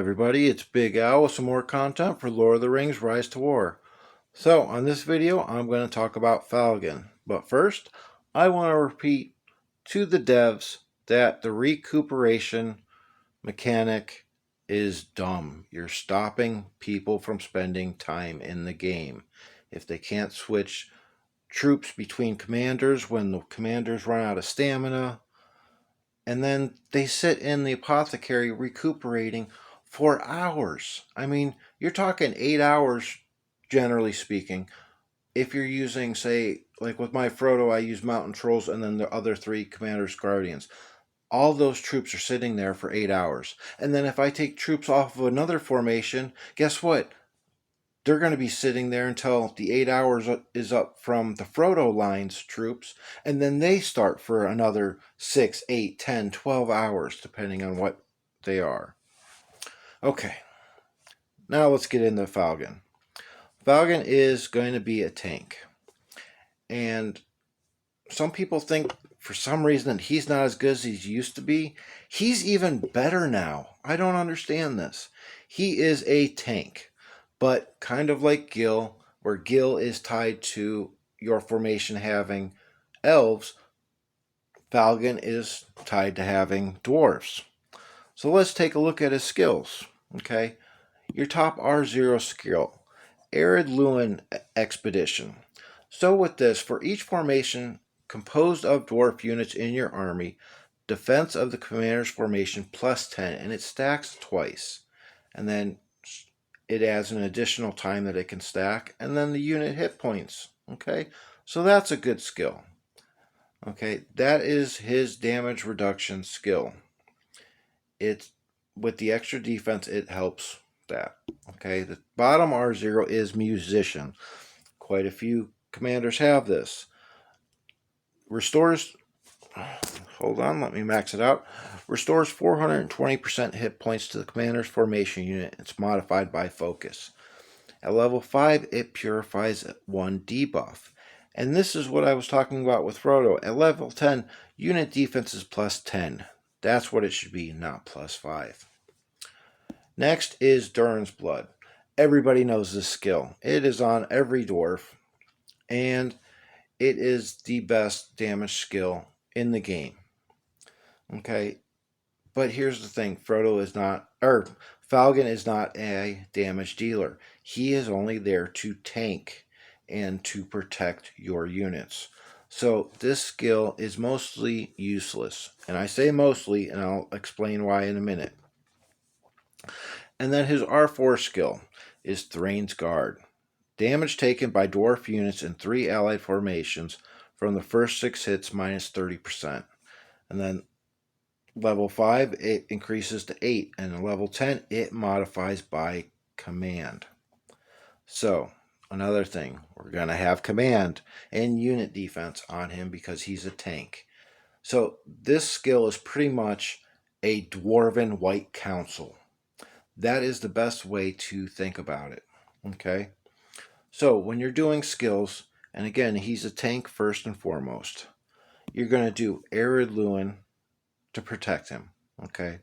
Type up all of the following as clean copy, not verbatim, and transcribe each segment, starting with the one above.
everybody, it's Big Al with some more content for Lord of the Rings Rise to War. So, on this video, I'm going to talk about Falgin. But first, I want to repeat to the devs that the recuperation mechanic is dumb. You're stopping people from spending time in the game. If they can't switch troops between commanders when the commanders run out of stamina, and then they sit in the apothecary recuperating for hours. I mean, you're talking 8 hours, generally speaking. If you're using, say, like with my Frodo, I use Mountain Trolls and then the other three Commanders Guardians. All those troops are sitting there for 8 hours. And then if I take troops off of another formation, guess what? They're going to be sitting there until the 8 hours is up from the Frodo line's troops, and then they start for another 6, 8, 10, 12 hours, depending on what they are. Okay, now let's get into Falgin. Falgin is going to be a tank, and some people think for some reason that he's not as good as he used to be. He's even better now. I don't understand this. He is a tank, but kind of like Gil, where Gil is tied to your formation having elves, Falgin is tied to having dwarves. So let's take a look at his skills. Okay, your top R0 skill, Arid Luin Expedition. So with this, for each formation composed of dwarf units in your army, defense of the commander's formation plus 10, and it stacks twice. And then it adds an additional time that it can stack, and then the unit hit points. Okay, so that's a good skill. Okay, that is his damage reduction skill. It's with the extra defense, it helps that. Okay, the bottom R0 is Musician. Quite a few commanders have this. Restores, hold on, let me max it out. Restores 420% hit points to the commander's formation unit. It's modified by focus. At level 5, it purifies 1 debuff. And this is what I was talking about with Frodo. At level 10, unit defense is plus 10. That's what it should be, not plus 5. Next is Durin's Blood. Everybody knows this skill. It is on every dwarf, and it is the best damage skill in the game. Okay, but here's the thing: Falgin is not a damage dealer. He is only there to tank and to protect your units. So this skill is mostly useless. And I say mostly, and I'll explain why in a minute. And then his R4 skill is Thrain's Guard. Damage taken by dwarf units in 3 allied formations from the first 6 hits minus 30%. And then level 5, it increases to 8. And level 10, it modifies by command. So, another thing, we're going to have command and unit defense on him because he's a tank. So this skill is pretty much a Dwarven White Council. That is the best way to think about it. Okay? So when you're doing skills, and again, he's a tank first and foremost, you're going to do Arid Luin to protect him. Okay?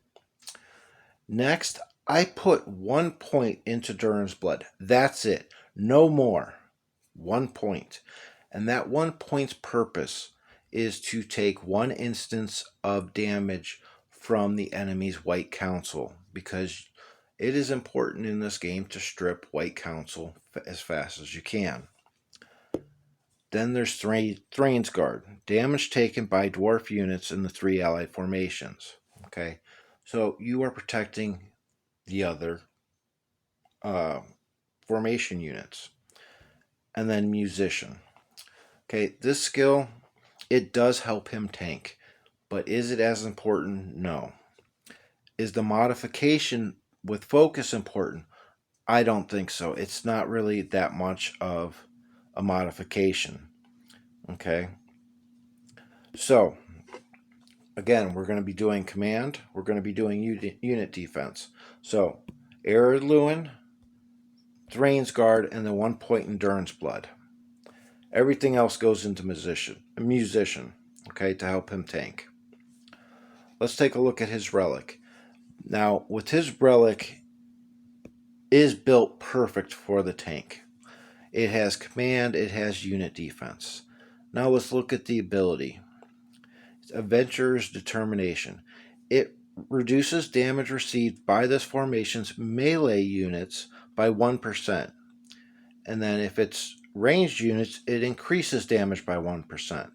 Next, I put 1 point into Durin's Blood. That's it. No more. 1 point. And that 1 point's purpose is to take 1 instance of damage from the enemy's White Council, because it is important in this game to strip White Council as fast as you can. Then there's Thrain's Guard. Damage taken by dwarf units in the 3 allied formations. Okay, so you are protecting the other formation units. And then Musician. Okay, this skill, it does help him tank, but is it as important? No. Is the modification with focus important? I don't think so. It's not really that much of a modification. Okay, so again, we're going to be doing command, we're going to be doing unit defense. So Arid Luin, Thrain's Guard, and then 1 point in Durin's Blood. Everything else goes into musician, okay, to help him tank. Let's take a look at his relic. Now, with his relic, is built perfect for the tank. It has command, it has unit defense. Now let's look at the ability. Adventurer's Determination. It reduces damage received by this formation's melee units by 1%. And then if it's ranged units, it increases damage by 1%.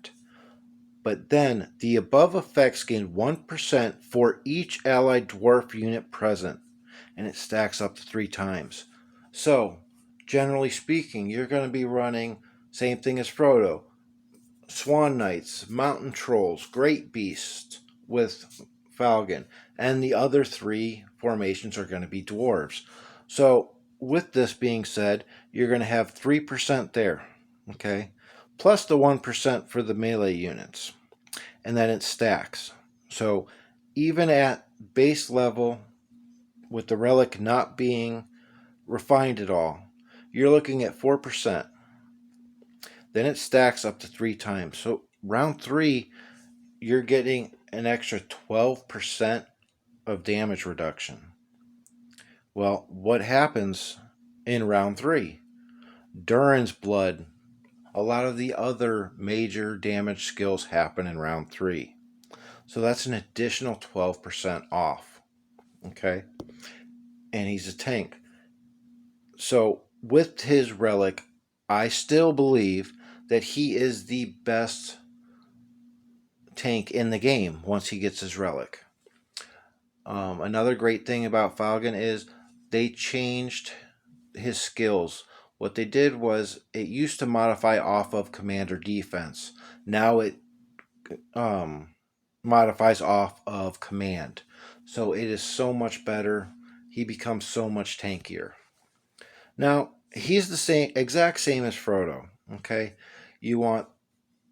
But then the above effects gain 1% for each allied dwarf unit present, and it stacks up to 3 times. So, generally speaking, you're going to be running same thing as Frodo. Swan Knights, Mountain Trolls, Great Beasts with Falgin, and the other 3 formations are going to be dwarves. So, with this being said, you're going to have 3% there, okay? Plus the 1% for the melee units, and then it stacks. So, even at base level, with the relic not being refined at all, you're looking at 4%. Then it stacks up to 3 times. So round 3, you're getting an extra 12% of damage reduction. Well, what happens in round 3? Durin's Blood. A lot of the other major damage skills happen in round 3. So that's an additional 12% off. Okay? And he's a tank. So with his relic, I still believe that he is the best tank in the game once he gets his relic. Another great thing about Falgin is they changed his skills. What they did was it used to modify off of commander defense. Now it modifies off of command. So it is so much better. He becomes so much tankier. Now, he's the exact same as Frodo. Okay? You want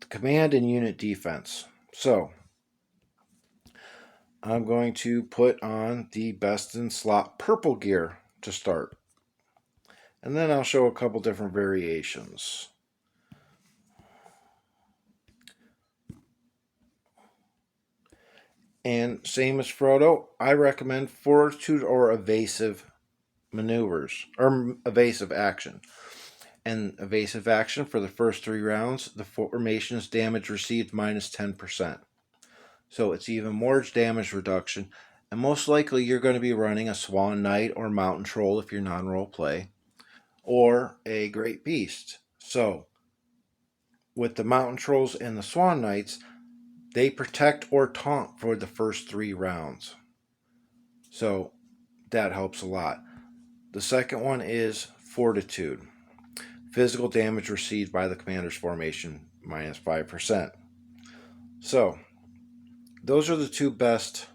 command and unit defense. So, I'm going to put on the best in slot purple gear to start. And then I'll show a couple different variations. And same as Frodo, I recommend fortitude or evasive maneuvers, or evasive action. And evasive action for the first 3 rounds, the formation's damage received minus 10%. So it's even more damage reduction. And most likely you're going to be running a Swan Knight or Mountain Troll if you're non-role play, or a Great Beast. So with the Mountain Trolls and the Swan Knights, they protect or taunt for the first 3 rounds. So that helps a lot. The second one is Fortitude. Physical damage received by the commander's formation, minus 5%. So those are the 2 best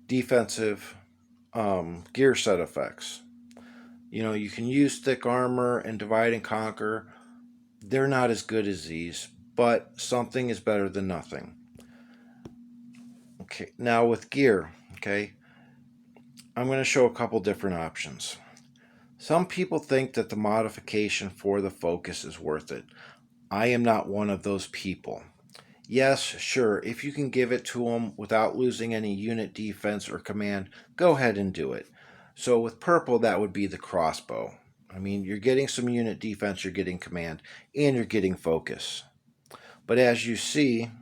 defensive gear set effects. You know, you can use thick armor and divide and conquer. They're not as good as these, but something is better than nothing. Okay, now with gear, okay, I'm going to show a couple different options. Some people think that the modification for the focus is worth it. I am not one of those people. Yes, sure, if you can give it to them without losing any unit defense or command, go ahead and do it. So with purple, that would be the crossbow. I mean, you're getting some unit defense, you're getting command, and you're getting focus. But as you see,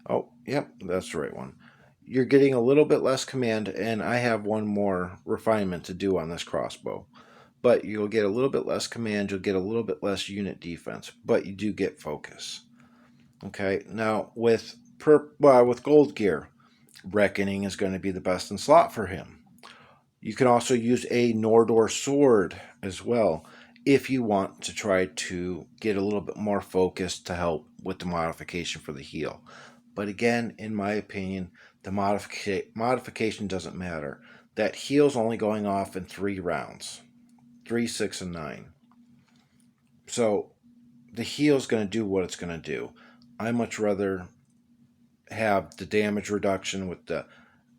oh, yep, that's the right one. You're getting a little bit less command, and I have one more refinement to do on this crossbow. But you'll get a little bit less command, you'll get a little bit less unit defense, but you do get focus. Okay, now with gold gear, Reckoning is going to be the best in slot for him. You can also use a Nordor sword as well if you want to try to get a little bit more focus to help with the modification for the heal. But again, in my opinion, the modification doesn't matter. That heal's only going off in 3 rounds. 3, 6, and 9. So the heal's going to do what it's going to do. I much rather have the damage reduction with the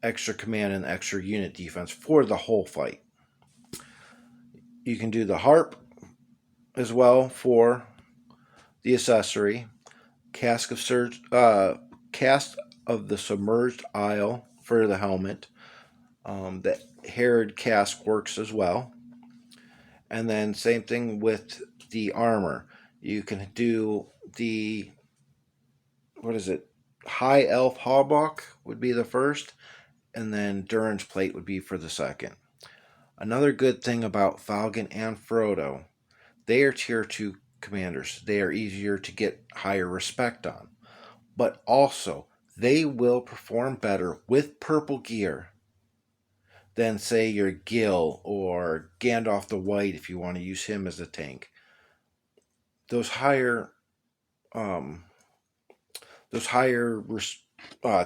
extra command and extra unit defense for the whole fight. You can do the harp as well for the accessory. Cask of the Submerged Isle for the helmet. The Herod cask works as well. And then same thing with the armor. You can do the, what is it? High Elf Hawbuck would be the first, and then Durin's Plate would be for the second. Another good thing about Falgin and Frodo, they are tier 2 commanders. They are easier to get higher respect on. But also, they will perform better with purple gear than, say, your Gil or Gandalf the White if you want to use him as a tank. Those higher, um, those higher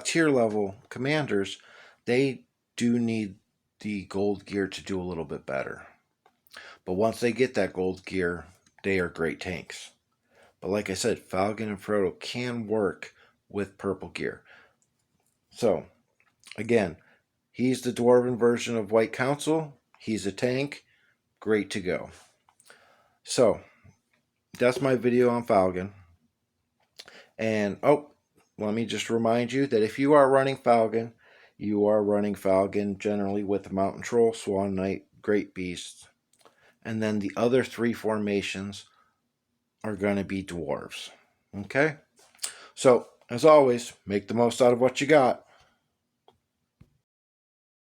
tier level commanders, they do need the gold gear to do a little bit better. But once they get that gold gear, they are great tanks. But like I said, Falcon and Frodo can work with purple gear. So, again, he's the dwarven version of White Council. He's a tank. Great to go. So, that's my video on Falcon. And, let me just remind you that if you are running Falcon, you are running Falcon generally with Mountain Troll, Swan Knight, Great Beast. And then the other 3 formations are going to be dwarves. Okay? So, as always, make the most out of what you got.